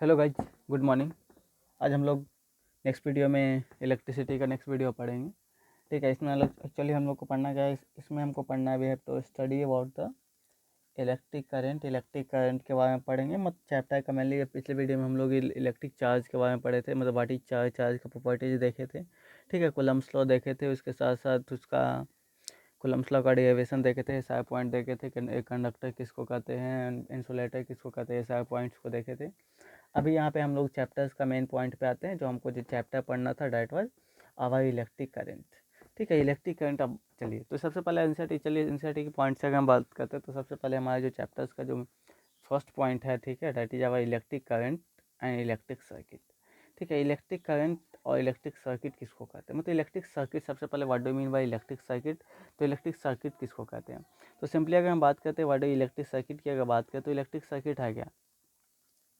Hello guys, good morning. आज हम लोग नेक्स्ट वीडियो में इलेक्ट्रिसिटी का नेक्स्ट वीडियो पढ़ेंगे। ठीक है, इसमें एक्चुअली हम लोग को पढ़ना क्या है, इसमें हमको पढ़ना है we have to study about the electric current के बारे में पढ़ेंगे। मतलब चैप्टर का मेनली पिछले वीडियो में हम लोग इलेक्ट्रिक चार्ज के बारे में पढ़े थे, मतलब व्हाट इज चार्ज, चार्ज का प्रॉपर्टीज देखे थे। ठीक है, कूलम्ब्स लॉ देखे थे, उसके साथ साथ उसका कूलम्ब्स लॉ का डेरिवेशन देखे थे, सारे पॉइंट देखे थे, कंडक्टर किसको कहते हैं, इंसुलेटर किसको कहते हैं, सारे पॉइंट्स को देखे थे। अभी यहाँ पे हम लोग चैप्टर्स का मेन पॉइंट पे आते हैं, जो हमको जो चैप्टर पढ़ना था that was our electric current. ठीक है, इलेक्ट्रिक करंट। अब चलिए, तो सबसे पहले एनसीईआरटी, चलिए एनसीईआरटी के पॉइंट से अगर हम बात करते हैं तो सबसे पहले हमारे जो चैप्टर्स का जो फर्स्ट पॉइंट है, ठीक है, that is our electric current and electric circuit. ठीक है, इलेक्ट्रिक करंट और इलेक्ट्रिक सर्किट किसको कहते हैं, मतलब इलेक्ट्रिक सर्किट, सबसे पहले what do mean by electric circuit. तो इलेक्ट्रिक सर्किट किसको कहते हैं, तो सिंपली अगर हम बात करते हैं व्हाट डू इलेक्ट्रिक सर्किट की अगर बात करें तो इलेक्ट्रिक सर्किट है क्या।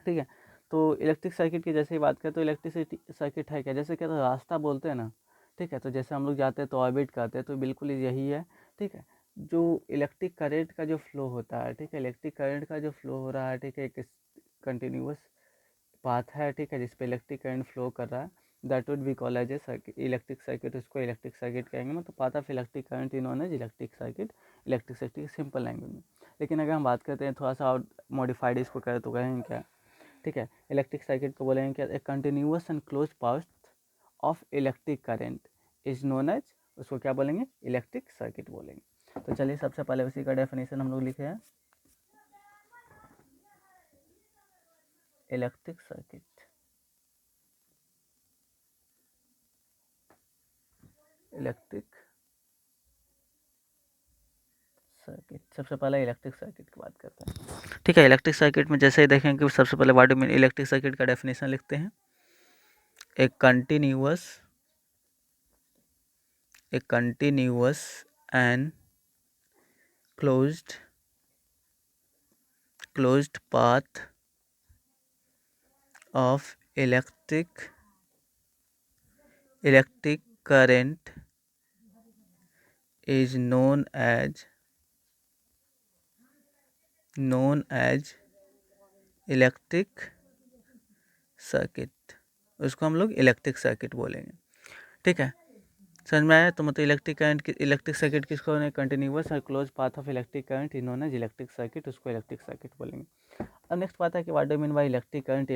ठीक है, तो इलेक्ट्रिक सर्किट की जैसे ही बात करें तो इलेक्ट्रिसिटी सर्किट है क्या, जैसे क्या तो रास्ता बोलते हैं ना। ठीक है, तो जैसे हम लोग जाते हैं तो ऑर्बिट करते हैं, तो बिल्कुल यही है। ठीक है, जो इलेक्ट्रिक करंट का जो फ्लो होता है, ठीक है, इलेक्ट्रिक करंट का जो फ्लो हो रहा है, ठीक है, एक कंटिन्यूस पाथ है, ठीक है, जिसपे इलेक्ट्रिक करंट फ्लो कर रहा है, that would be called as a circuit, electric circuit. उसको इलेक्ट्रिक सर्किट कहेंगे, मतलब path of electric current in known as electric circuit, electricity simple language में। लेकिन अगर हम बात करते हैं थोड़ा सा और मॉडिफाइड इसको करें तो कहेंगे क्या। ठीक है, इलेक्ट्रिक सर्किट को बोलेंगे क्या, a continuous and close path of electric current is known as, उसको क्या बोलेंगे, इलेक्ट्रिक सर्किट बोलेंगे। तो चलिए सबसे पहले उसी का डेफिनेशन हम लोग लिखे हैं, इलेक्ट्रिक सर्किट। इलेक्ट्रिक सर्किट, सबसे पहले इलेक्ट्रिक सर्किट की बात करते हैं। ठीक है, इलेक्ट्रिक सर्किट में जैसे ही देखेंगे कि सबसे पहले what do mean electric circuit का डेफिनेशन लिखते हैं, ए continuous and closed path of electric current is known as electric circuit. उसको हम लोग इलेक्ट्रिक सर्किट बोलेंगे। ठीक है, समझ में आया। तो मतलब इलेक्ट्रिक करंट की इलेक्ट्रिक सर्किट किसको, कंटिन्यूअस और close path of electric current इन्होंने इलेक्ट्रिक सर्किट, उसको इलेक्ट्रिक सर्किट बोलेंगे। अब नेक्स्ट बात है कि what do mean by electric current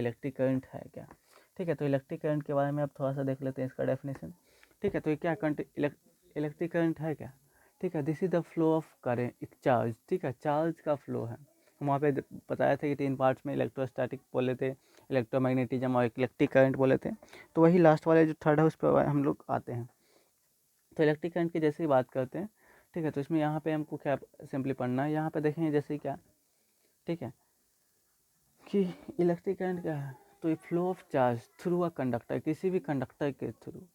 है क्या। ठीक है, तो इलेक्ट्रिक करंट के बारे में अब थोड़ा सा देख लेते हैं इसका डेफिनेशन। ठीक है, तो ये क्या इलेक्ट्रिक करंट है क्या। ठीक है, this is the flow of current charge. ठीक है, चार्ज का फ्लो है। हम वहाँ पे बताया था कि 3 पार्ट्स में इलेक्ट्रोस्टैटिक बोले थे, इलेक्ट्रोमैग्नेटिज्म और इलेक्ट्रिक करंट बोले थे। तो वही लास्ट वाले जो थर्ड है उस पर हम लोग आते हैं। तो इलेक्ट्रिक करंट की जैसे ही बात करते हैं, ठीक है, तो इसमें यहाँ पे हमको क्या सिंपली पढ़ना है, यहाँ पे देखेंगे जैसे क्या, ठीक है, कि इलेक्ट्रिक करंट क्या है, तो ये flow of charge through a conductor, किसी भी कंडक्टर के थ्रू।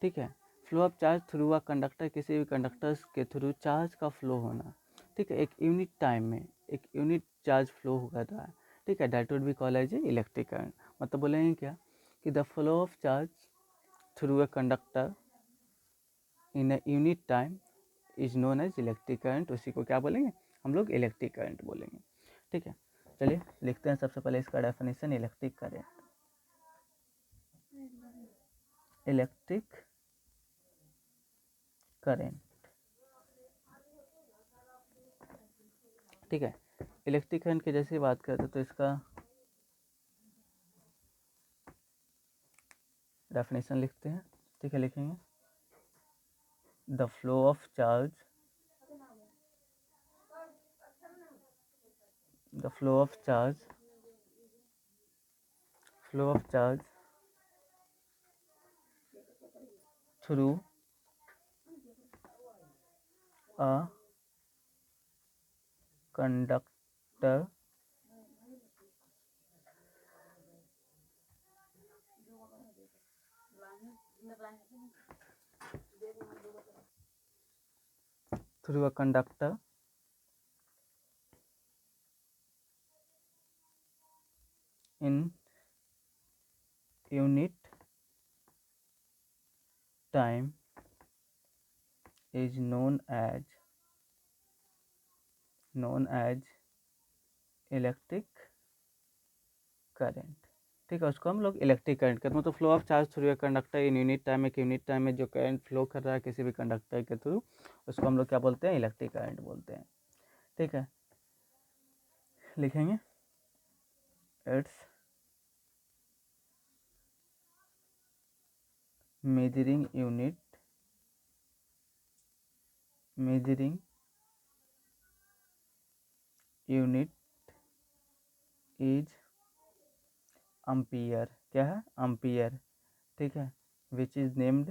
ठीक है, flow of charge through a conductor, किसी भी कंडक्टर्स के थ्रू चार्ज का फ्लो होना। ठीक है, एक यूनिट टाइम में एक यूनिट चार्ज फ्लो हो रहा है। ठीक है, that would be called as electric current. मतलब बोलेंगे क्या कि the flow of charge through a conductor in a unit time is known as electric current. उसी को क्या बोलेंगे हम लोग, इलेक्ट्रिक करंट बोलेंगे। ठीक है, चलिए लिखते हैं सबसे पहले इसका definition, electric current. Electric current, ठीक है, इलेक्ट्रिक करंट की जैसे बात करते तो इसका डेफिनेशन लिखते हैं। ठीक है, लिखेंगे the flow of charge, the flow of charge, flow of charge through a conductor through a conductor in unit time is known as electric current. ठीक है, उसको हम लोग इलेक्ट्रिक करंट कहते हैं। मतलब flow of charge through a conductor in unit time, एक unit time में जो करंट फ्लो कर रहा है किसी भी कंडक्टर के थ्रू, उसको हम लोग क्या बोलते हैं, इलेक्ट्रिक करंट बोलते हैं। ठीक है, लिखेंगे its measuring unit is ampere. क्या है, अम्पियर। ठीक है, which is named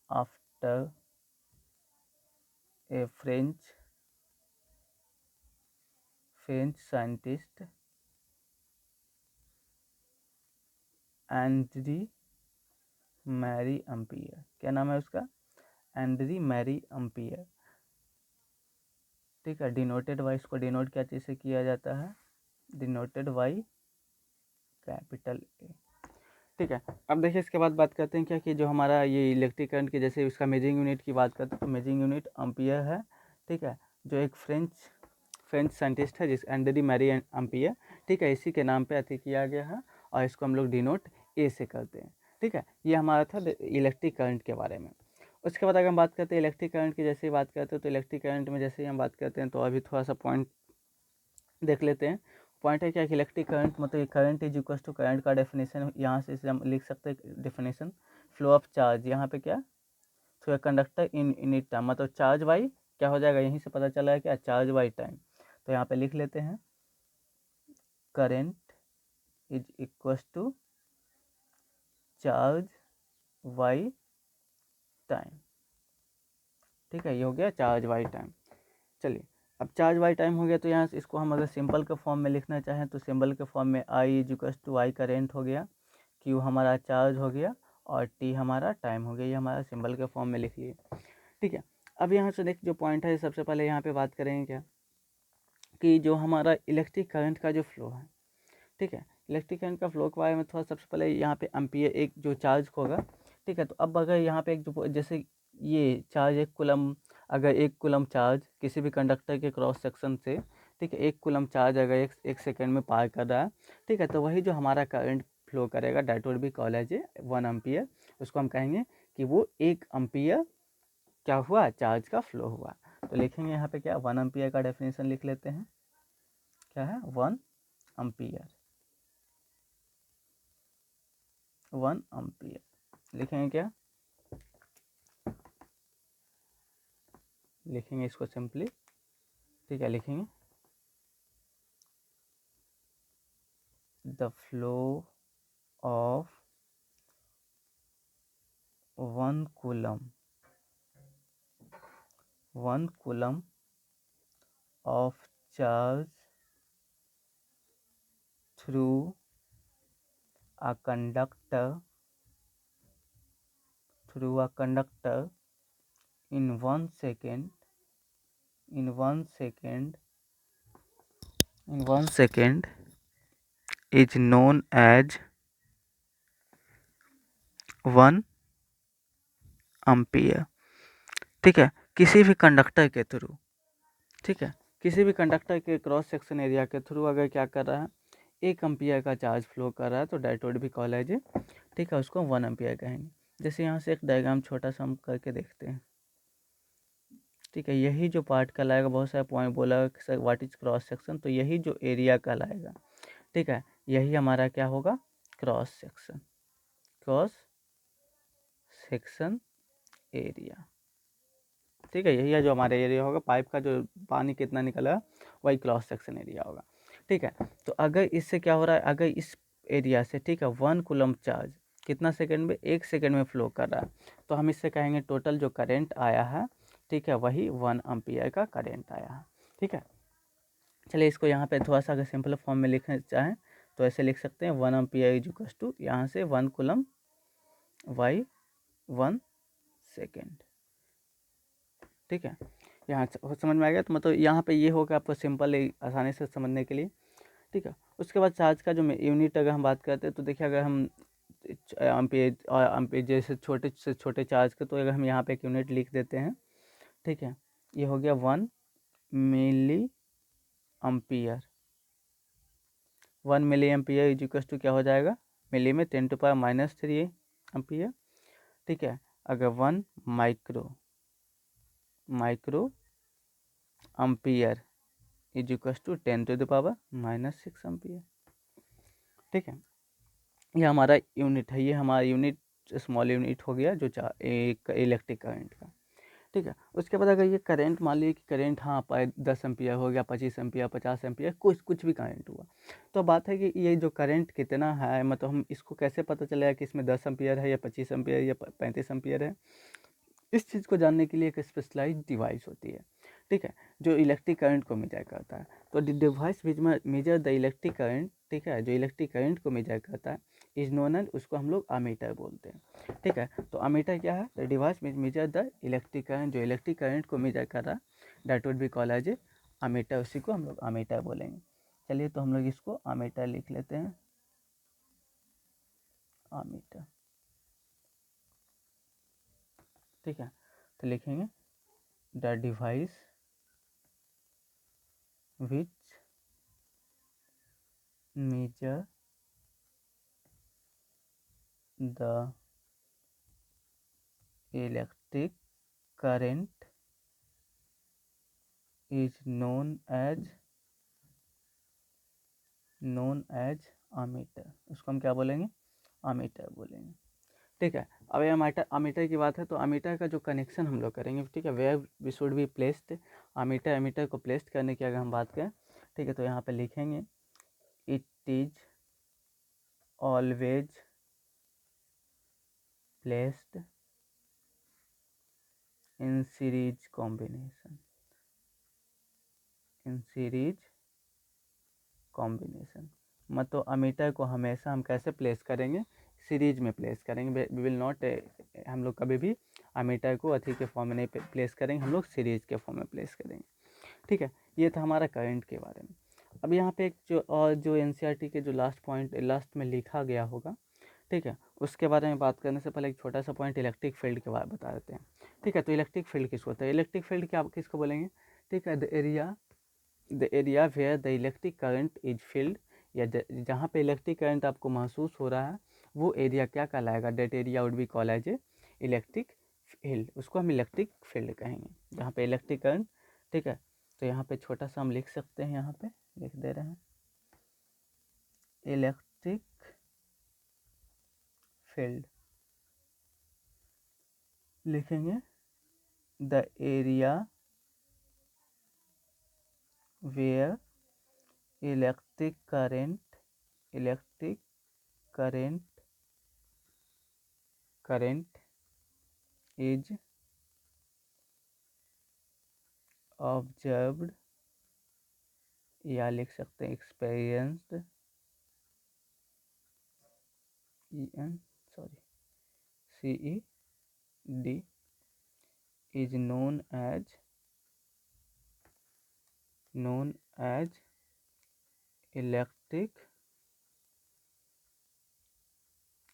after a French scientist Andre Marie Ampere. क्या नाम है उसका, एंड्री मैरी अम्पियर। ठीक है, डिनोटेड बाई, इसको डिनोट क्या चीज़ से किया जाता है, डिनोटेड बाई कैपिटल ए। ठीक है, अब देखिए इसके बाद बात करते हैं क्या कि जो हमारा ये इलेक्ट्रिक करंट की जैसे इसका मेजरिंग यूनिट की बात करते हैं तो मेजरिंग यूनिट अम्पियर है। ठीक है, जो एक फ्रेंच साइंटिस्ट है जिस एंड्री मैरी अम्पियर, ठीक है, इसी के नाम पे अति किया गया है और इसको हम लोग डिनोट ए से करते हैं। ठीक है, ये हमारा था इलेक्ट्रिक करंट के बारे में। उसके बाद अगर हम बात करते हैं इलेक्ट्रिक करंट की, जैसे ही बात करते हैं तो इलेक्ट्रिक करंट में जैसे ही हम बात करते हैं तो अभी थोड़ा सा पॉइंट देख लेते हैं। पॉइंट है क्या कि इलेक्ट्रिक करंट मतलब current is equal to current का डेफिनेशन यहाँ से इसे हम लिख सकते हैं डेफिनेशन, फ्लो ऑफ चार्ज यहाँ पे क्या through a conductor in unit time, मतलब चार्ज बाई क्या हो जाएगा, यहीं से पता चला है क्या, चार्ज बाई टाइम। तो यहाँ पे लिख लेते हैं current is equal to charge by time. ठीक है, ये हो गया चार्ज बाई टाइम। चलिए, अब चार्ज बाई टाइम हो गया तो यहाँ से इसको हम अगर सिंपल के फॉर्म में लिखना चाहें तो सिंपल के फॉर्म में I is equal to I current हो गया, क्यू हमारा चार्ज हो गया और टी हमारा टाइम हो गया। ये हमारा सिंबल के फॉर्म में लिख लिए। ठीक है, अब यहाँ से देख जो पॉइंट है सबसे पहले यहाँ पे बात करेंगे क्या कि जो हमारा इलेक्ट्रिक करंट का जो फ्लो है, ठीक है, इलेक्ट्रिक करंट का फ्लो के बारे में थोड़ा सबसे पहले यहाँ पे एम्पियर एक जो चार्ज होगा। ठीक है, तो अब अगर यहाँ पे एक जो जैसे ये चार्ज एक कुलम, अगर एक कुलम चार्ज किसी भी कंडक्टर के क्रॉस सेक्शन से, ठीक है, एक कुलम चार्ज अगर एक सेकेंड में पार कर रहा है, ठीक है, तो वही जो हमारा करंट फ्लो करेगा that would be called as 1 ampere. उसको हम कहेंगे कि वो 1 एम्पियर क्या हुआ, चार्ज का फ्लो हुआ। तो लिखेंगे यहाँ पे क्या, 1 एम्पियर का डेफिनेशन लिख लेते हैं, क्या है 1 एम्पियर, 1 एम्पियर लिखेंगे क्या, लिखेंगे इसको सिंपली। ठीक है, लिखेंगे the flow of 1 coulomb of charge through a conductor in 1 second is known as 1 ampere. ठीक है, किसी भी कंडक्टर के थ्रू, ठीक है, किसी भी कंडक्टर के क्रॉस सेक्शन एरिया के थ्रू अगर क्या कर रहा है, 1 एम्पियर का चार्ज फ्लो कर रहा है तो that would be called as, ठीक है, उसको 1 एम्पियर कहेंगे। जैसे यहाँ से एक डायग्राम छोटा सा हम करके देखते हैं। ठीक है, यही जो पार्ट कहलाएगा, बहुत सारे पॉइंट बोला sir what is cross section, तो यही जो एरिया कहलाएगा। ठीक है, यही हमारा क्या होगा, क्रॉस सेक्शन एरिया। ठीक है, यही है जो हमारा एरिया होगा, पाइप का जो पानी कितना निकला वही क्रॉस सेक्शन एरिया होगा। ठीक है, तो अगर इससे क्या हो रहा है, अगर इस एरिया से, ठीक है, 1 कूलम चार्ज कितना सेकंड में, 1 सेकंड में फ्लो कर रहा है, तो हम इससे कहेंगे टोटल जो करंट आया है, ठीक है, वही 1 एम्पियर का करंट आया है। ठीक है, चलिए इसको यहाँ पे थोड़ा सा अगर सिंपल फॉर्म में लिखना चाहें तो ऐसे लिख सकते हैं 1 एम्पियर इज इक्वल टू यहाँ से 1 कूलम बाई 1 सेकेंड। ठीक है, यहाँ समझ में आ गया, तो मतलब यहाँ पे ये होगा आपको सिंपल आसानी से समझने के लिए। ठीक है, उसके बाद चार्ज का जो यूनिट अगर हम बात करते हैं तो देखिए अगर हम एम्पेज जैसे छोटे से छोटे चार्ज के, तो अगर हम यहाँ पे एक यूनिट लिख देते हैं, ठीक है, ये हो गया 1 milli ampere. 1 milli ampere is equal to क्या हो जाएगा, मिली में 10⁻³ एम्पियर। ठीक है, अगर 1 micro ampere is equal to 10⁻⁻6 ampere. ठीक है, ये हमारा यूनिट है, ये हमारा यूनिट स्मॉल यूनिट हो गया जो एक इलेक्ट्रिक करंट का। ठीक है, उसके बाद अगर ये करंट मान लीजिए कि करंट हाँ 10 एम्पियर हो गया, 25 एम्पियर, 50 एम्पियर, कुछ भी करंट हुआ, तो बात है कि ये जो करंट कितना है, मतलब हम इसको कैसे पता चलेगा कि इसमें 10 एम्पियर है या 25 एम्पियर या 35 एम्पियर है। इस चीज़ को जानने के लिए एक स्पेशलाइज्ड डिवाइस होती है। ठीक है, जो इलेक्ट्रिक करंट को मेजर करता है। तो device measure the electric current, ठीक है, जो इलेक्ट्रिक करंट को मेजर करता है इज नोन एज, उसको हम लोग अमीटर बोलते हैं। ठीक है, तो अमीटर क्या है, the device measure the electric current, जो इलेक्ट्रिक करंट को मेजर कर रहा है, that would be called as ammeter, उसी को हम लोग अमीटर बोलेंगे। चलिए तो हम लोग इसको अमीटर लिख लेते हैं, अमीटर। ठीक है, तो लिखेंगे the device which measure the electric current is known as ammeter, उसको हम क्या बोलेंगे, अमीटर बोलेंगे। ठीक है, अब ये अमीटर की बात है, तो अमीटर का जो कनेक्शन हम लोग करेंगे, ठीक है, where we should be placed, ammeter को प्लेस्ड करने की अगर हम बात करें, ठीक है, तो यहाँ पे लिखेंगे it is always placed in series combination, मतलब अमीटर को हमेशा हम कैसे प्लेस करेंगे, सीरीज में प्लेस करेंगे। वी विल नॉट, हम लोग कभी भी अमीटर को अथी के फॉर्म में नहीं प्लेस करेंगे, हम लोग सीरीज के फॉर्म में प्लेस करेंगे। ठीक है, ये था हमारा करंट के बारे में। अब यहाँ पे एक जो एनसीईआरटी के जो लास्ट में लिखा गया होगा, ठीक है, उसके बारे में बात करने से पहले एक छोटा सा पॉइंट इलेक्ट्रिक फील्ड के बारे में बता देते हैं। ठीक है, तो इलेक्ट्रिक फील्ड किसको होता है, इलेक्ट्रिक फील्ड क्या किसको बोलेंगे, ठीक है, the area where the electric current is field, या जहाँ पे इलेक्ट्रिक करंट आपको महसूस हो रहा है वो एरिया क्या कहलाएगा, that area would be called as electric field, उसको हम इलेक्ट्रिक फील्ड कहेंगे, जहाँ पे इलेक्ट्रिक करंट। ठीक है, तो यहाँ पे छोटा सा हम लिख सकते हैं, यहाँ पे लिख दे रहे हैं इलेक्ट्रिक फील्ड, लिखेंगे the area where electric current is observed, या लिख सकते हैं experienced, CED is known as electric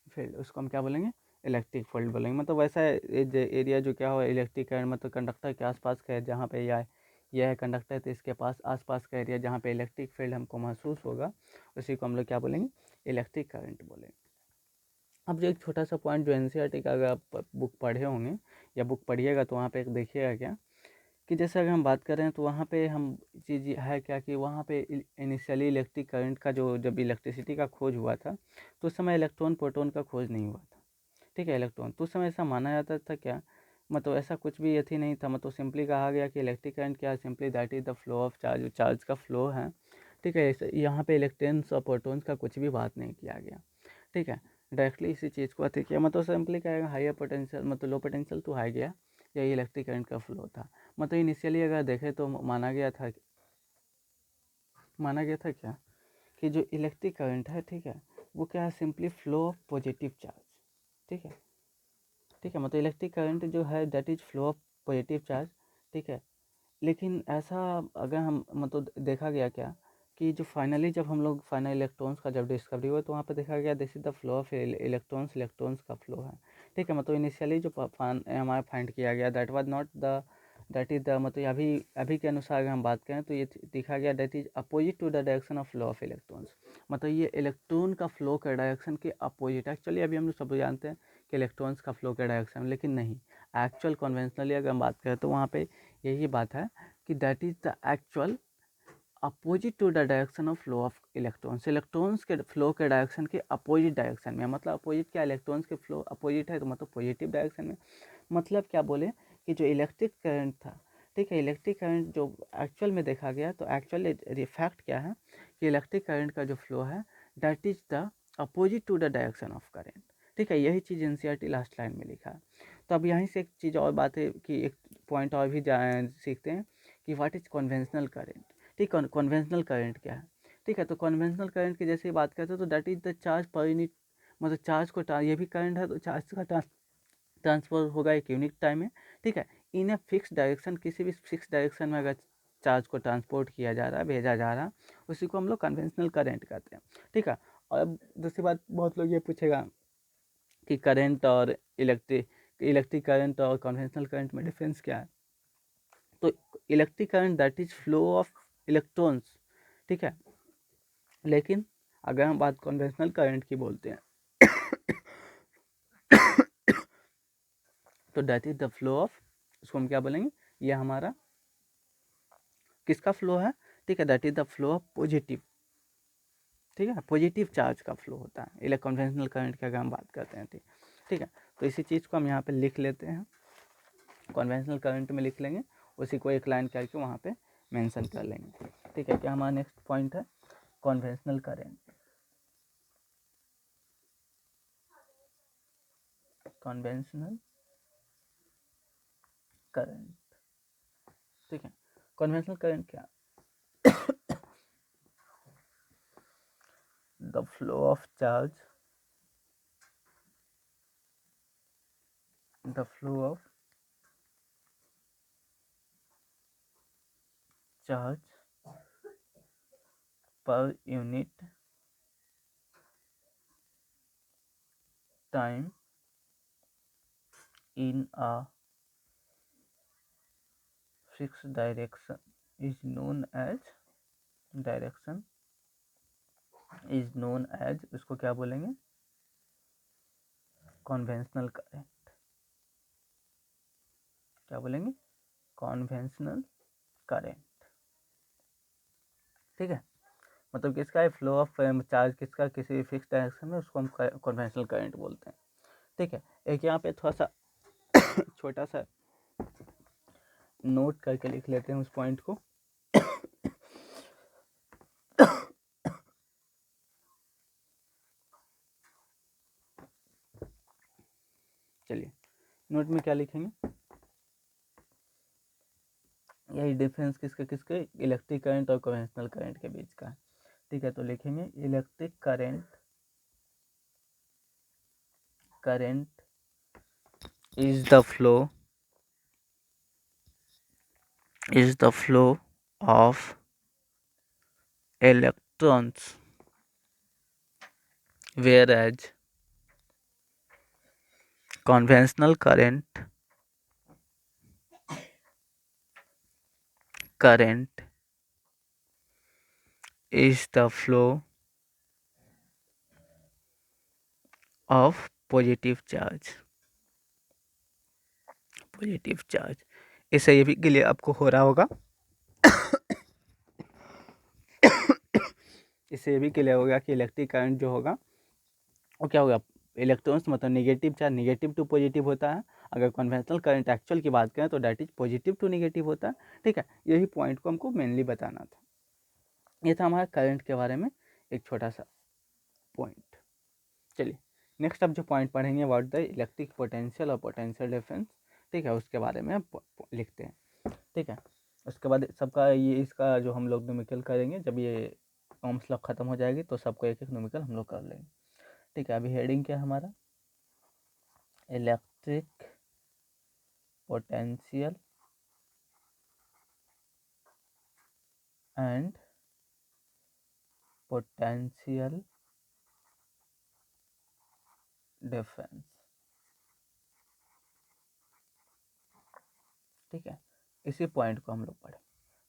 field, उसको हम क्या बोलेंगे, इलेक्ट्रिक फील्ड बोलेंगे। मतलब वैसा एरिया जो क्या हो इलेक्ट्रिक करंट, मतलब कंडक्टर के आसपास का है, जहाँ पे यह है कंडक्टर, तो इसके पास आसपास का एरिया जहाँ पे इलेक्ट्रिक फील्ड हमको महसूस होगा, उसी को हम लोग क्या बोलेंगे, इलेक्ट्रिक करंट बोलेंगे। अब जो एक छोटा सा पॉइंट जो एनसीईआरटी का अगर आप बुक पढ़े होंगे या बुक पढ़िएगा, तो वहाँ पे एक देखिएगा क्या कि जैसे अगर हम बात करें तो वहाँ पे हम चीज़ है क्या कि वहाँ पे इनिशियली इलेक्ट्रिक करंट का जब इलेक्ट्रिसिटी का खोज हुआ था, तो उस समय इलेक्ट्रॉन प्रोटॉन का खोज नहीं हुआ था। ठीक है, इलेक्ट्रॉन तो उस समय ऐसा माना जाता था क्या, मतलब ऐसा कुछ भी यथी नहीं था, मतलब सिंपली कहा गया कि इलेक्ट्रिक करंट क्या है, simply that is the flow of charge, charge का फ्लो है। ठीक है, यहाँ पे इलेक्ट्रॉन्स और प्रोटॉन्स का कुछ भी बात नहीं किया गया। ठीक है, डायरेक्टली इसी चीज़ को अति किया, मतलब सिंपली कहेगा हायर पोटेंशियल, मतलब लो पोटेंशियल टू हाई गया, यही इलेक्ट्रिक करंट का फ्लो था। मतलब इनिशियली अगर देखें तो माना गया था क्या कि जो इलेक्ट्रिक करंट है, ठीक है, वो क्या है, simply flow of positive charge. ठीक है, मतलब इलेक्ट्रिक करंट जो है that is flow of positive charge. ठीक है, लेकिन ऐसा अगर हम मतलब देखा गया क्या कि जो फाइनली जब हम लोग फाइनल इलेक्ट्रॉन्स का जब डिस्कवरी हुआ, तो वहाँ पे देखा गया this is the flow of electrons का फ्लो है। ठीक है, मतलब इनिशियली जो हमारा फाइंड किया गया that was not the that is the मतलब अभी अभी के अनुसार अगर हम बात करें तो ये दिखा गया that is opposite to the direction of flow of electrons. मतलब ये इलेक्ट्रॉन का फ्लो का डायरेक्शन के अपोजिट। एक्चुअली अभी हम लोग सब जानते हैं कि इलेक्ट्रॉन्स का फ्लो का डायरेक्शन, लेकिन नहीं, एक्चुअल कन्वेंशनली अगर हम बात करें तो वहाँ पे यही बात है कि that is the actual opposite to the direction of flow of electrons. Electrons के फ्लो के डायरेक्शन के अपोजिट डायरेक्शन में, मतलब अपोजिट क्या, इलेक्ट्रॉन्स के फ्लो अपोजिट है तो मतलब पॉजिटिव डायरेक्शन में। मतलब क्या बोले कि जो इलेक्ट्रिक करंट था, ठीक है, इलेक्ट्रिक करंट जो एक्चुअल में देखा गया, तो एक्चुअल फैक्ट क्या है कि इलेक्ट्रिक करंट का जो फ्लो है that is the opposite to the direction of current. ठीक है, यही चीज़ एनसीईआरटी लास्ट लाइन में लिखा है। तो अब यहीं से एक चीज़ और बात है कि एक पॉइंट और भी सीखते हैं कि व्हाट इज कन्वेंशनल करंट। ठीक, कन्वेंशनल करंट क्या है। ठीक है, तो कन्वेंशनल करंट की जैसे बात करते हैं तो that is the charge per unit, मतलब चार्ज को ये भी करंट है तो चार्ज का ट्रांसफर होगा एक यूनिट टाइम में। ठीक है, इन ए फिक्स डायरेक्शन, किसी भी फिक्स डायरेक्शन में अगर चार्ज को ट्रांसपोर्ट किया जा रहा है, भेजा जा रहा है, उसी को हम लोग कन्वेंशनल करंट कहते हैं। ठीक है, और अब दूसरी बात, बहुत लोग ये पूछेगा कि करंट और इलेक्ट्रिक करंट और कन्वेंशनल करंट में डिफरेंस क्या है। तो electric current that is flow of electrons. ठीक है, लेकिन अगर हम बात कन्वेंशनल करंट की बोलते हैं तो that is the flow of, उसको हम क्या बोलेंगे, ये हमारा किसका फ्लो है। ठीक है, that is the flow of positive. ठीक है, पॉजिटिव चार्ज का फ्लो होता है इलेक्ट्रिक कन्वेंशनल करंट की अगर हम बात करते हैं। ठीक, ठीक है, तो इसी चीज़ को हम यहाँ पे लिख लेते हैं, कन्वेंशनल करंट में लिख लेंगे, उसी को एक लाइन करके वहाँ पे मेंशन कर लेंगे। ठीक है, क्या हमारा नेक्स्ट पॉइंट है कन्वेंशनल करंट। कन्वेंशनल करंट, ठीक है, कन्वेंशनल करंट क्या, the flow of charge, the flow of charge per unit time in a fixed direction is known as, direction is known as, उसको क्या बोलेंगे, कन्वेंशनल करंट। क्या बोलेंगे, conventional current. ठीक है, मतलब किसका है, फ्लो ऑफ चार्ज किसका किसी भी फिक्स डायरेक्शन में, उसको हम कन्वेंशनल करंट बोलते हैं। ठीक है, एक यहाँ पे थोड़ा सा छोटा सा नोट करके लिख लेते हैं उस पॉइंट को। चलिए, नोट में क्या लिखेंगे, यही डिफरेंस किसके किसके, इलेक्ट्रिक करंट और कन्वेंशनल करंट के बीच का है। ठीक है, तो लिखेंगे electric current is the flow of electrons, whereas conventional current is the flow of positive charge। इससे ये भी क्लियर आपको हो रहा होगा इससे ये भी क्लियर होगा कि इलेक्ट्रिक करंट जो होगा वो क्या होगा, इलेक्ट्रॉन्स मतलब negative charge negative to positive होता है। अगर कन्वेंशनल करंट एक्चुअल की बात करें तो that is positive to negative होता है। ठीक है, यही पॉइंट को हमको मेनली बताना था। ये था हमारा करंट के बारे में एक छोटा सा पॉइंट। चलिए, नेक्स्ट अब जो पॉइंट पढ़ेंगे अबाउट द इलेक्ट्रिक पोटेंशियल और पोटेंशियल डिफरेंस। ठीक है, उसके बारे में अब लिखते हैं। ठीक है, उसके बाद सबका ये इसका जो हम लोग न्यूमेरिकल करेंगे, जब ये ओम्स लॉ खत्म हो जाएगी तो सबको एक एक न्यूमेरिकल हम लोग कर लेंगे। ठीक है, अभी हेडिंग क्या है हमारा, electric potential and potential difference. ठीक है, इसी पॉइंट को हम लोग पढ़े।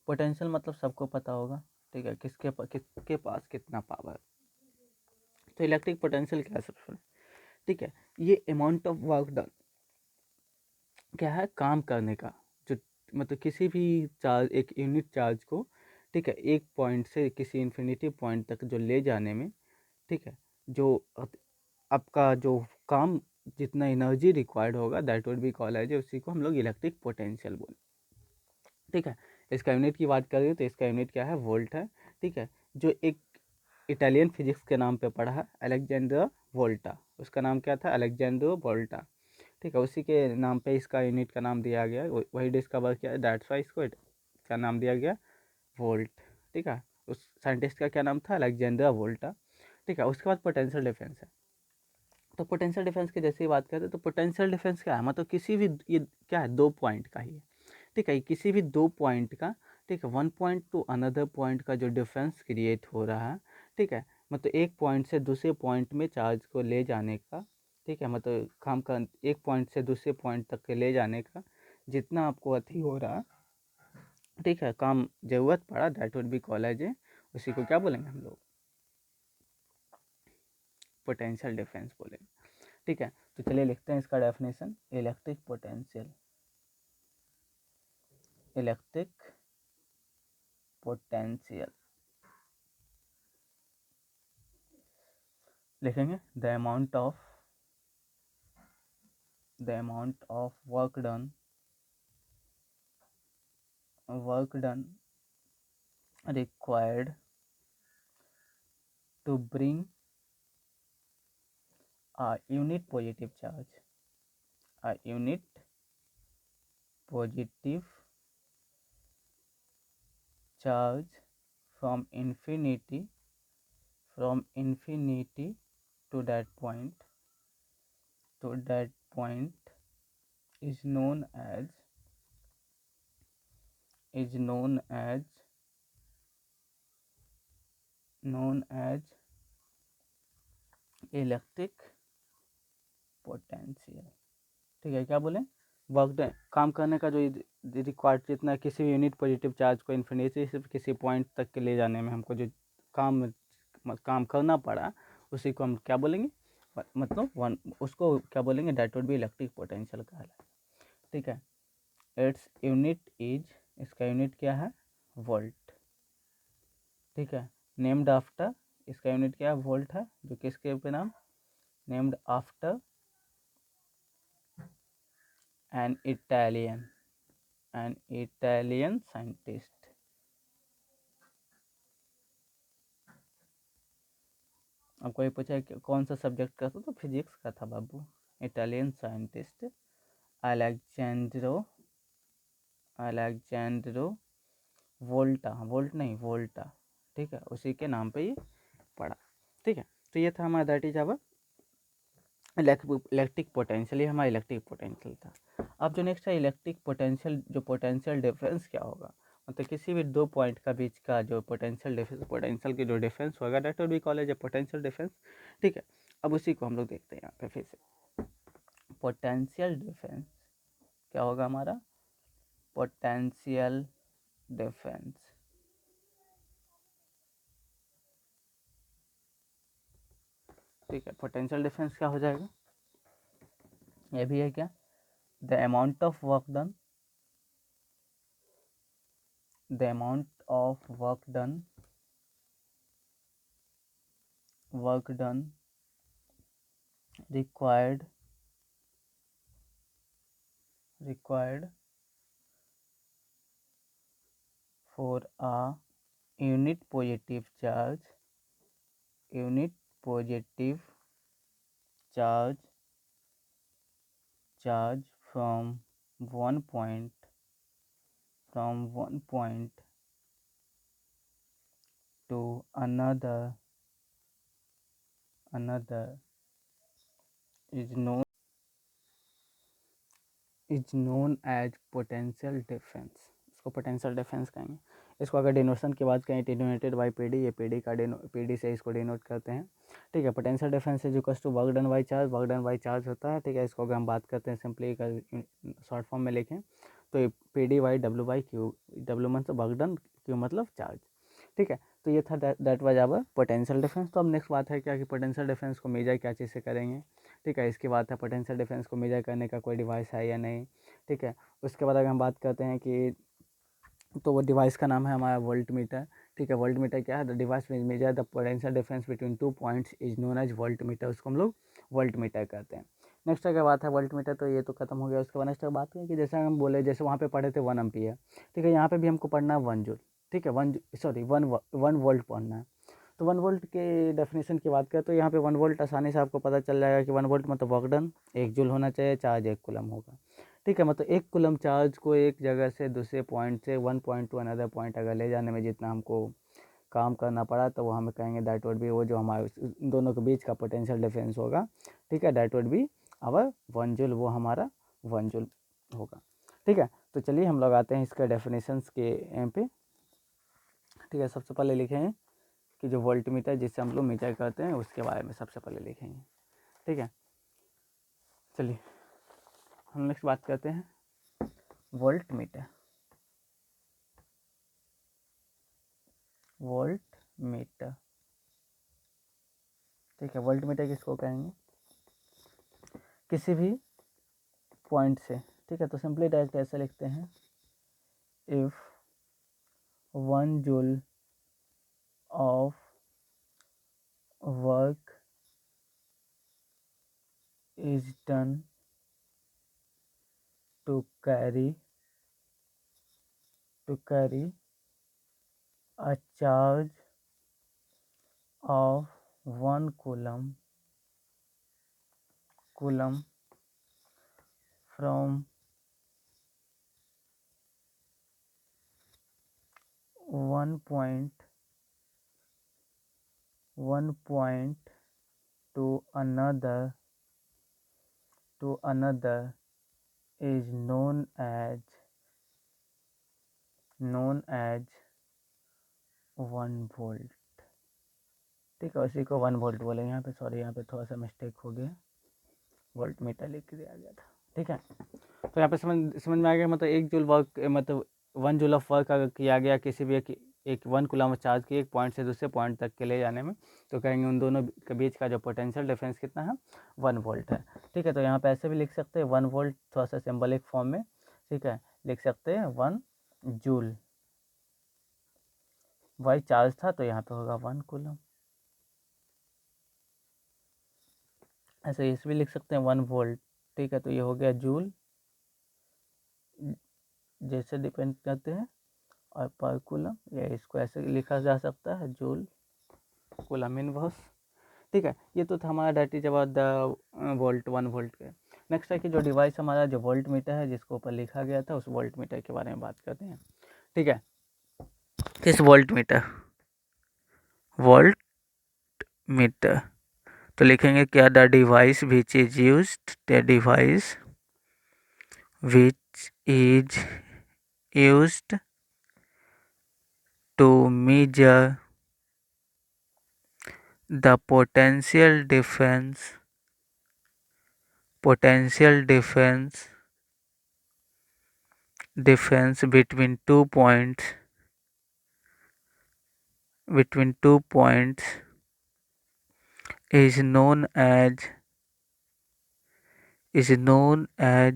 पोटेंशियल मतलब सबको पता होगा, ठीक है, किसके पास कितना पावर। तो इलेक्ट्रिक पोटेंशियल क्या है सबसे, ठीक है, ये अमाउंट ऑफ वर्क डन क्या है, काम करने का जो, मतलब किसी भी चार्ज, एक यूनिट चार्ज को, ठीक है, एक पॉइंट से किसी इन्फिनिटी पॉइंट तक जो ले जाने में, ठीक है, जो आपका जो काम, जितना एनर्जी रिक्वायर्ड होगा, that would be called as, उसी को हम लोग इलेक्ट्रिक पोटेंशियल बोले, ठीक है। इसका यूनिट की बात करें तो इसका यूनिट क्या है, वोल्ट है, ठीक है। जो एक इटालियन फिजिक्स के नाम पे पढ़ा है, अलेक्जेंड्रो वोल्टा, उसका नाम क्या था, अलेक्जेंड्रो वोल्टा, ठीक है, उसी के नाम पे इसका यूनिट का नाम दिया गया, वही डिस्कवर किया, दैट्स वाई इसको क्या नाम दिया गया, वोल्ट, ठीक है। उस साइंटिस्ट का क्या नाम था, अलेक्जेंड्रो वोल्टा, ठीक है। उसके बाद पोटेंशियल डिफरेंस है। तो पोटेंशियल डिफरेंस की जैसे ही बात करते हैं, तो पोटेंशियल डिफरेंस क्या है, मतलब किसी भी, ये क्या है, 2 पॉइंट का ही है, ठीक है, किसी भी 2 पॉइंट का, ठीक है, 1 पॉइंट टू अनदर पॉइंट का जो डिफरेंस क्रिएट हो रहा है, ठीक है, मतलब एक पॉइंट से दूसरे पॉइंट में चार्ज को ले जाने का, ठीक है, मतलब काम का एक पॉइंट से दूसरे पॉइंट तक के ले जाने का जितना आपको अति हो रहा, ठीक है, काम जरूरत पड़ा, that would be called as, उसी को क्या बोलेंगे हम लोग, पोटेंशियल डिफरेंस बोलेंगे, ठीक है। तो चलिए लिखते हैं इसका definition, electric potential, electric potential लिखेंगे, the amount of work done required to bring a unit positive charge from infinity to that point is known as electric potential, ठीक है। क्या बोले, वर्क काम करने का जो रिक्वायर्ड, जितना किसी भी यूनिट पॉजिटिव चार्ज को इन्फिनिटी से किसी पॉइंट तक के ले जाने में हमको जो काम करना पड़ा, उसी को हम क्या बोलेंगे, मतलब उसको क्या बोलेंगे, that would B electric potential कहलाए, ठीक है। इट्स यूनिट इज, इसका यूनिट क्या है, वोल्ट, ठीक है। नेम्ड आफ्टर, इसका यूनिट क्या है, वोल्ट है, जो किसके पे नाम, named after an Italian scientist, आपको ये पूछा है कि कौन सा सब्जेक्ट का था, तो फिजिक्स का था बाबू। इटालियन साइंटिस्ट अलेक्जेंड्रो वोल्टा, ठीक है, उसी के नाम पे ये पड़ा, ठीक है। तो ये था हमारा, that is our electric potential, ये हमारा इलेक्ट्रिक पोटेंशियल था। अब जो नेक्स्ट है इलेक्ट्रिक पोटेंशियल, जो पोटेंशियल डिफरेंस क्या होगा, मतलब किसी भी 2 पॉइंट का बीच का जो पोटेंशियल की जो डिफरेंस होगा, that will be called as a potential difference, ठीक है। अब उसी को हम लोग देखते हैं यहाँ पे फिर से, पोटेंशियल डिफरेंस क्या होगा हमारा, पोटेंशियल डिफरेंस, ठीक है। पोटेंशियल डिफरेंस क्या हो जाएगा, ये भी है क्या, the amount of work done required for a unit positive charge from one point to another is known as potential difference, इसको पोटेंशियल डिफरेंस कहेंगे। इसको अगर डिनोशन की बात करें, डिनोटेड बाई पीडी, ये पीडी से इसको डिनोट करते हैं, ठीक है। Potential difference is equal to work done by charge होता है, ठीक है। इसको अगर हम बात करते हैं सिंपली शॉर्ट फॉर्म में लिखें तो P D by W by Q, W मतलब वर्क डन, क्यू मतलब चार्ज। ठीक है, तो ये था that was our potential difference. तो अब नेक्स्ट बात है क्या कि पोटेंशियल डिफरेंस को मेजर क्या चीज़ से करेंगे। ठीक है, इसके बाद है पोटेंशियल डिफरेंस को मेजर करने का कोई डिवाइस है या नहीं। ठीक है, उसके बाद अगर हम बात करते हैं कि तो वो डिवाइस का नाम है हमारा वोल्ट मीटर। ठीक है, वोल्ट मीटर क्या है, the device which measure the potential difference between 2 points is known as volt meter, उसको हम लोग वोल्ट मीटर कहते हैं। नेक्स्ट अगर बात है वोल्ट मीटर, तो ये तो खत्म हो गया। उसके बाद नेक्स्ट बात है कि जैसे हम बोले, जैसे वहाँ पे पढ़े थे 1 एम्पीयर। ठीक है, यहाँ पे भी हमको पढ़ना है 1 जूल। ठीक है, 1 वोल्ट पढ़ना है। तो 1 वोल्ट के डेफिनेशन की बात करें तो यहाँ पे 1 वोल्ट आसानी से आपको पता चल जाएगा कि 1 वोल्ट मतलब वर्क डन, 1 जूल होना चाहिए, चार्ज 1 कूलम होगा। ठीक है, मतलब 1 कूलम चार्ज को एक जगह से दूसरे पॉइंट से 1 पॉइंट टू अनदर पॉइंट अगर ले जाने में जितना हमको काम करना पड़ा, तो वो हमें कहेंगे दैट वुड बी, वो जो हमारे दोनों के बीच का पोटेंशियल डिफरेंस होगा। ठीक है, that would be our 1 joule, वो हमारा 1 जूल होगा। ठीक है, तो चलिए हम लोग आते हैं इसके डेफिनेशंस के यहाँ पे। ठीक है, सबसे पहले लिखेंगे कि जो वोल्ट मीटर जिससे हम लोग मीटर करते हैं उसके बारे में सबसे पहले लिखेंगे। ठीक है, चलिए हम नेक्स्ट बात करते हैं वोल्ट मीटर। वोल्ट मीटर, ठीक है, वोल्ट मीटर किसको कहेंगे, किसी भी पॉइंट से। ठीक है, तो सिंपली डायरेक्ट ऐसे लिखते हैं, if 1 joule of work is done to carry a charge of 1 coulomb from 1 point to another is known as 1 volt. ठीक है, उसी को 1 वोल्ट बोलेंगे। यहाँ पे सॉरी, यहाँ पे थोड़ा सा मिस्टेक हो गया, वोल्ट मीटर लिख दिया गया था। ठीक है, तो यहाँ पे समझ में आ गया, मतलब 1 जूल वर्क, मतलब 1 जूल ऑफ वर्क अगर किया गया किसी भी एक 1 कूलम चार्ज की एक पॉइंट से दूसरे पॉइंट तक के ले जाने में, तो कहेंगे उन दोनों के बीच का जो पोटेंशियल डिफरेंस कितना है, 1 वोल्ट है। ठीक है, तो यहाँ पे ऐसे भी लिख सकते हैं 1 वोल्ट, थोड़ा सा सिंबलिक फॉर्म में। ठीक है, लिख सकते हैं 1 जूल, वाई चार्ज था तो यहाँ पे होगा 1 कूलम। ऐसे इस भी लिख सकते हैं 1 वोल्ट। ठीक है, तो ये हो गया जूल, जैसे डिपेंड करते हैं, और पर कूलम, या इसको ऐसे लिखा जा सकता है जूल कूलम इनवर्स। ठीक है, ये तो था हमारा that is about the volt, 1 volt के। नेक्स्ट है कि जो डिवाइस हमारा जो वोल्ट मीटर है जिसको ऊपर लिखा गया था, उस वोल्ट मीटर के बारे में बात करते हैं। ठीक है, किस वोल्ट मीटर तो लिखेंगे क्या, the device which is used, the device which is used to measure the potential difference between 2 points is known as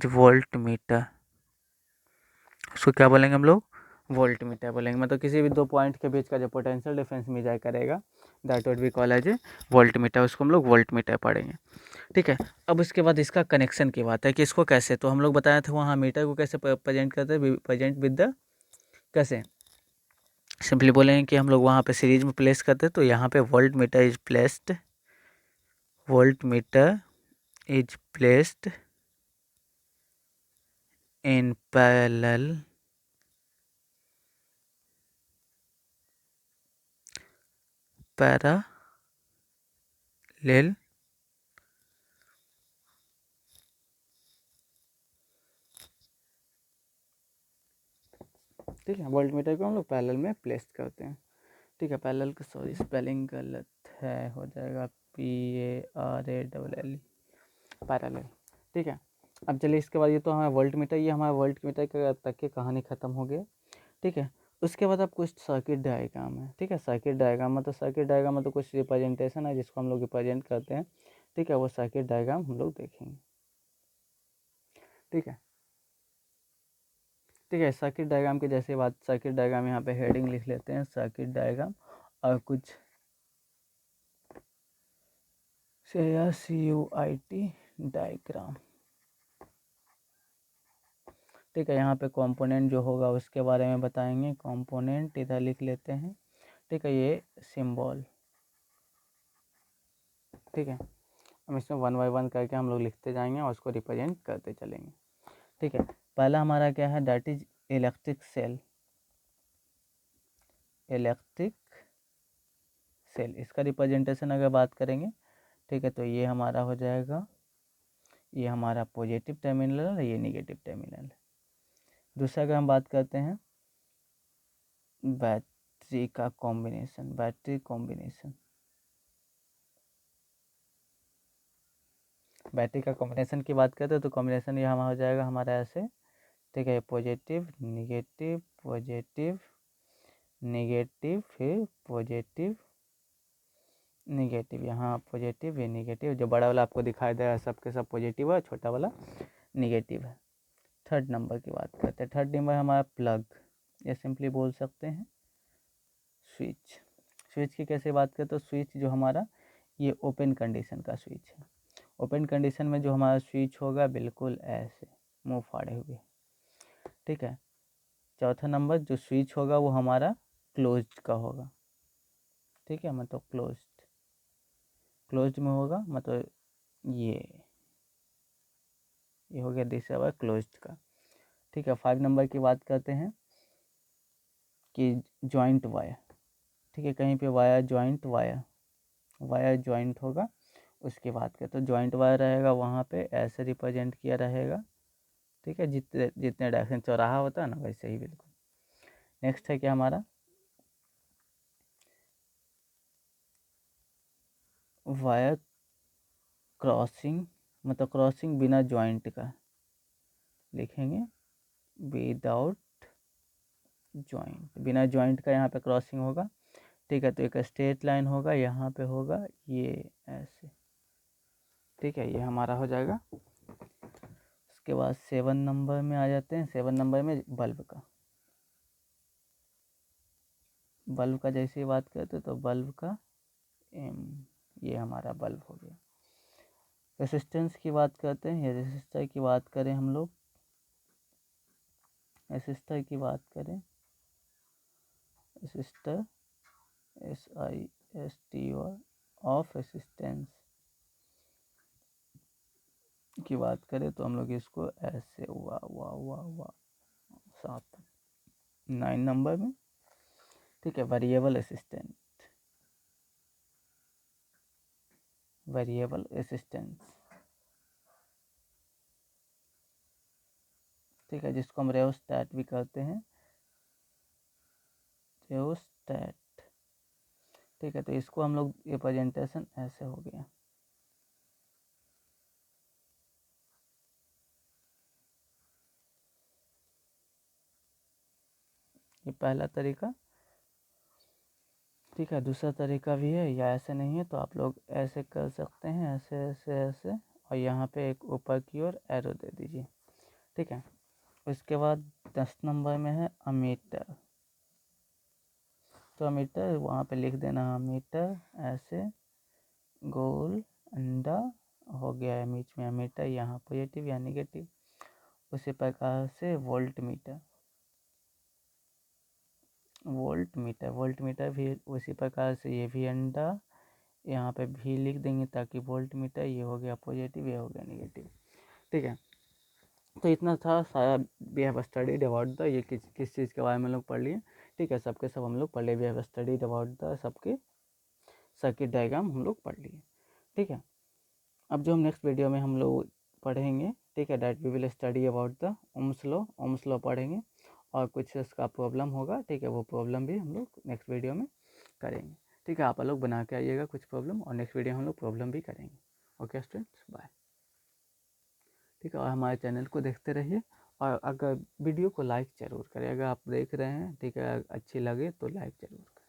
voltmeter। उसको क्या बोलेंगे हम लोग, वोल्ट मीटर बोलेंगे। मतलब किसी भी 2 पॉइंट के बीच का जो पोटेंशियल डिफरेंस मेजर करेगा, that would be called as a volt meter, उसको हम लोग वोल्ट मीटर पढ़ेंगे। ठीक है, अब इसके बाद इसका कनेक्शन की बात है कि इसको कैसे, तो हम लोग बताए थे वहाँ मीटर को कैसे प्रेजेंट करते हैं, प्रेजेंट विद द, कैसे सिंपली बोलेंगे कि हम लोग वहाँ पे सीरीज में प्लेस करते हैं, तो यहाँ पे volt meter is placed in parallel ठीक है, वोल्ट मीटर को हम लोग पैरेलल में प्लेस करते हैं। ठीक है, पैरेलल का सॉरी स्पेलिंग गलत है, हो जाएगा PARALL, पैरेलल। ठीक है, अब चलिए इसके बाद ये तो हमारा वोल्ट मीटर, ये हमारा वोल्ट मीटर तक की कहानी ख़त्म हो गया। ठीक है, उसके बाद अब कुछ सर्किट डायग्राम है। ठीक है, सर्किट डायग्राम मतलब कुछ रिप्रेजेंटेशन है जिसको हम लोग रिप्रेजेंट करते हैं। ठीक है, वो सर्किट डायग्राम हम लोग देखेंगे। ठीक है, ठीक है, सर्किट डायग्राम की जैसे बात, सर्किट डायग्राम यहाँ पे हेडिंग लिख लेते हैं सर्किट डायग्राम, और कुछ CUIT डायग्राम। ठीक है, यहाँ पे कंपोनेंट जो होगा उसके बारे में बताएंगे। कंपोनेंट इधर लिख लेते हैं। ठीक है, ये सिंबल। ठीक है, हम इसमें 1 बाय 1 करके हम लोग लिखते जाएंगे और उसको रिप्रेजेंट करते चलेंगे। ठीक है, पहला हमारा क्या है, that is electric cell. Electric cell, इसका रिप्रेजेंटेशन अगर बात करेंगे, ठीक है, तो ये हमारा हो जाएगा, ये हमारा पॉजिटिव टर्मिनल है, ये नेगेटिव टर्मिनल है। दूसरा अगर हम बात करते हैं बैटरी का कॉम्बिनेशन, बैटरी कॉम्बिनेशन, बैटरी का कॉम्बिनेशन की बात करते हैं तो कॉम्बिनेशन ये हमारा हो जाएगा हमारा ऐसे। ठीक है, पॉजिटिव निगेटिव पॉजिटिव निगेटिव, फिर पॉजिटिव निगेटिव, यहाँ पॉजिटिव ये निगेटिव, जो बड़ा वाला आपको दिखाई दे रहा है सबके सब पॉजिटिव है, छोटा वाला निगेटिव है। थर्ड नंबर की बात करते हैं, थर्ड नंबर हमारा प्लग, या सिंपली बोल सकते हैं स्विच। स्विच की कैसे बात करें तो स्विच जो हमारा ये ओपन कंडीशन का स्विच है। ओपन कंडीशन में जो हमारा स्विच होगा बिल्कुल ऐसे मुंह फाड़े हुए। ठीक है, चौथा नंबर जो स्विच होगा वो हमारा क्लोज्ड का होगा। ठीक है, मतलब क्लोज्ड में होगा, मतलब ये हो गया दूसरा वाला क्लोज्ड का। ठीक है, 5 नंबर की बात करते हैं कि जॉइंट वायर। ठीक है, कहीं पे वायर जॉइंट होगा, उसके बाद क्या, तो जॉइंट वायर रहेगा वहाँ पे ऐसे रिप्रेजेंट किया रहेगा। ठीक है, जितने जितने डायरेक्शन चौराहा होता है ना वैसे ही बिल्कुल। नेक्स्ट है क्या हमारा वायर क्रॉसिंग, मतलब क्रॉसिंग बिना जॉइंट का लिखेंगे, विदाउट जॉइंट, बिना जॉइंट का यहाँ पे क्रॉसिंग होगा। ठीक है, तो एक स्ट्रेट लाइन होगा, यहाँ पे होगा ये ऐसे। ठीक है, ये हमारा हो जाएगा। उसके बाद 7 नंबर में आ जाते हैं। 7 नंबर में बल्ब का जैसे ही बात करते तो बल्ब का ये हमारा बल्ब हो गया। रेसिस्टेंस की बात करते हैं, या रेसिस्टर की बात करें हम लोग, रेसिस्टर की बात करें, रेसिस्टर SISTER ऑफ रेसिस्टेंस की बात करें तो हम लोग इसको ऐसे वाह 7 9 नंबर में। ठीक है, वेरिएबल रेसिस्टेंस। ठीक है, जिसको हम रेओस्टैट भी कहते हैं, रेओस्टैट। ठीक है, तो इसको हम लोग रिप्रेजेंटेशन ऐसे हो गया। ये पहला तरीका। ठीक है, दूसरा तरीका भी है, या ऐसे नहीं है तो आप लोग ऐसे कर सकते हैं, ऐसे ऐसे ऐसे, और यहाँ पे एक ऊपर की ओर एरो दे दीजिए। ठीक है, उसके बाद 10 नंबर में है अमीटर। तो अमीटर वहाँ पे लिख देना, अमीटर ऐसे गोल अंडा हो गया है बीच में अमीटर, यहाँ पॉजिटिव या नेगेटिव। उसी प्रकार से वोल्ट मीटर भी उसी प्रकार से, ये भी अंडा, यहाँ पे भी लिख देंगे ताकि वोल्ट मीटर, ये हो गया पॉजिटिव, ये हो गया नेगेटिव। ठीक है, तो इतना था सारा we have studied about the, ये किस चीज़ के बारे में लोग पढ़ लिए। ठीक है, सबके सब हम लोग पढ़ लिए, we have studied about the, सबके सर्किट डायग्राम हम लोग पढ़ लिए। ठीक है, अब जो हम नेक्स्ट वीडियो में हम लोग पढ़ेंगे, ठीक है, that we will study about the Ohm's law पढ़ेंगे, और कुछ उसका प्रॉब्लम होगा। ठीक है, वो प्रॉब्लम भी हम लोग नेक्स्ट वीडियो में करेंगे। ठीक है, आप लोग बना के आइएगा कुछ प्रॉब्लम, और नेक्स्ट वीडियो हम लोग प्रॉब्लम भी करेंगे। Okay students, bye. ठीक है, और हमारे चैनल को देखते रहिए, और अगर वीडियो को लाइक ज़रूर करें, अगर आप देख रहे हैं, ठीक है, अच्छी लगे तो लाइक ज़रूर करें।